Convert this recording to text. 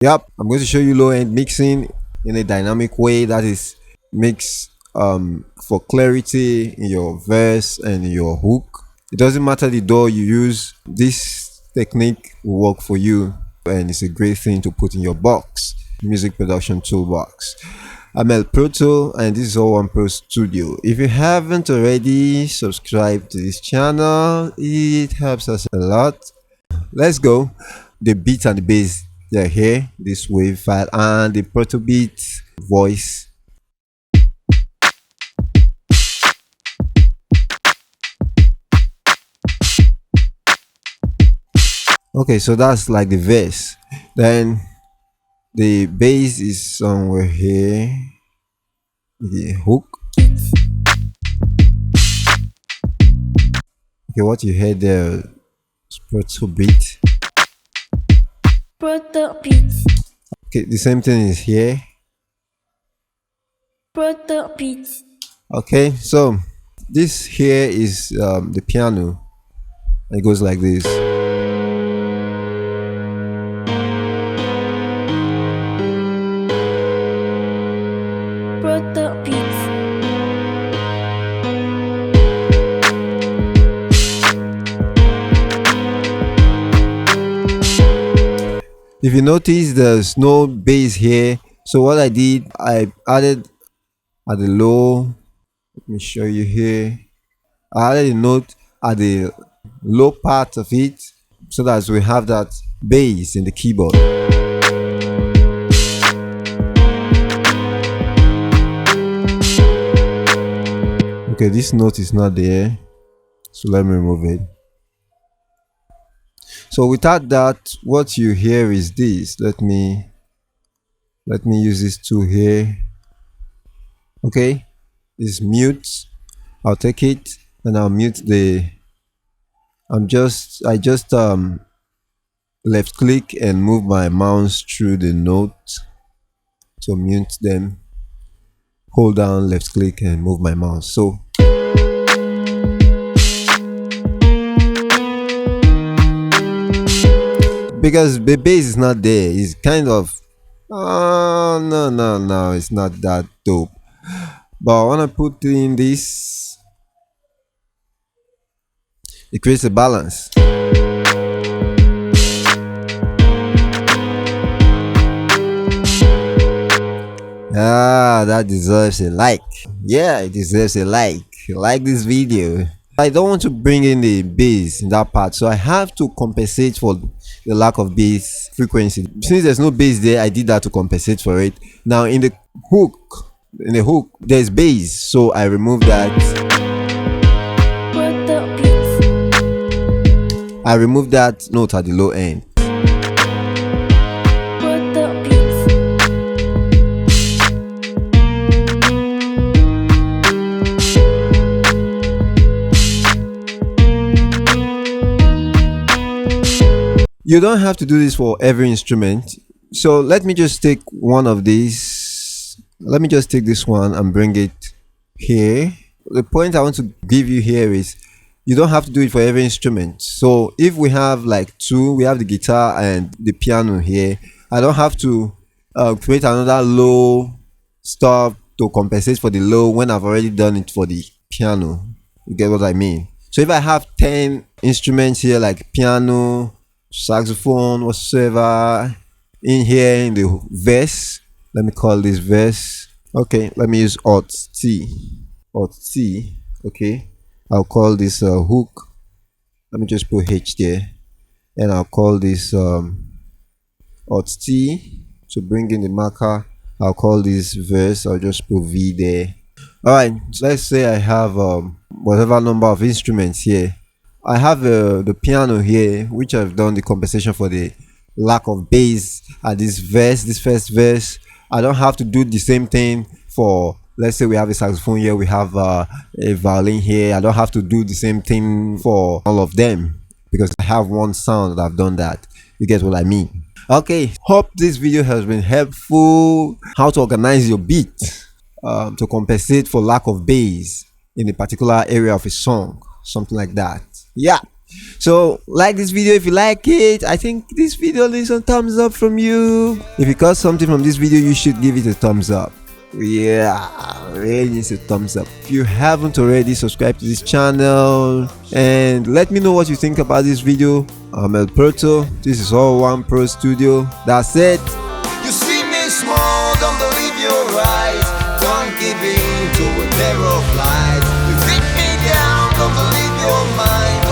Yep, I'm going to show you low end mixing in a dynamic way that is mix for clarity in your verse and in your hook. It doesn't matter the DAW you use, this technique will work for you, and it's a great thing to put in your box, music production toolbox. I'm El Proto and this is alloneprostudio. If you haven't already subscribed to this channel, it helps us a lot. Let's go. The beat and the bass, they're here, this wave file, and the proto beat voice. Okay, so that's like the verse. Then the bass is somewhere here. The hook. Okay, what you heard there is proto beat. Proto beat. Okay, the same thing is here. Proto beat. Okay, so this here is the piano. It goes like this. Proto beat. If you notice, there's no bass here. So what I did, I added at the low. Let me show you here. I added a note at the low part of it so that we have that bass in the keyboard. Okay, this note is not there, so let me remove it. So without that, what you hear is this. Let me use this tool here. Okay, it's mute. I'll take it and I'll mute the I just left click and move my mouse through the note to mute them. Hold down left click and move my mouse. So because the bass is not there, it's kind of no, it's not that dope. But when I put in this, it creates a balance. That deserves a like. Yeah, it deserves a like. Like this video. I don't want to bring in the bass in that part, so I have to compensate for the lack of bass frequency. Since there's no bass there, I did that to compensate for it. Now in the hook, there's bass, so I removed that. Proto beat. I removed that note at the low end. Proto beat. You don't have to do this for every instrument. So let me just take one of these. Let me just take this one and bring it here. The point I want to give you here is you don't have to do it for every instrument. So if we have like two, we have the guitar and the piano here, I don't have to create another low stop to compensate for the low when I've already done it for the piano. You get what I mean? So if I have 10 instruments here like piano, saxophone, whatsoever in here in the verse, let me call this verse. Okay, let me use Alt T. Okay, I'll call this hook. Let me just put H there, and I'll call this Alt T to bring in the marker. I'll call this verse. I'll just put V there. All right, so let's say I have whatever number of instruments here. I have the piano here, which I've done the compensation for the lack of bass at this first verse. I don't have to do the same thing for, let's say we have a saxophone here, we have a violin here. I don't have to do the same thing for all of them because I have one sound that I've done that. You get what I mean? Okay, hope this video has been helpful. How to organize your beat to compensate for lack of bass in a particular area of a song, something like that. Yeah, So like this video if you like it. I think this video needs a thumbs up from you. If you got something from this video, you should give it a thumbs up. Yeah, really needs a thumbs up. If you haven't already, subscribe to this channel and let me know what you think about this video. I'm El Proto. This is alloneprostudio. That's it. You see me small, don't believe your eyes. Don't give in to a terror of lies. You think me down, don't believe your mind.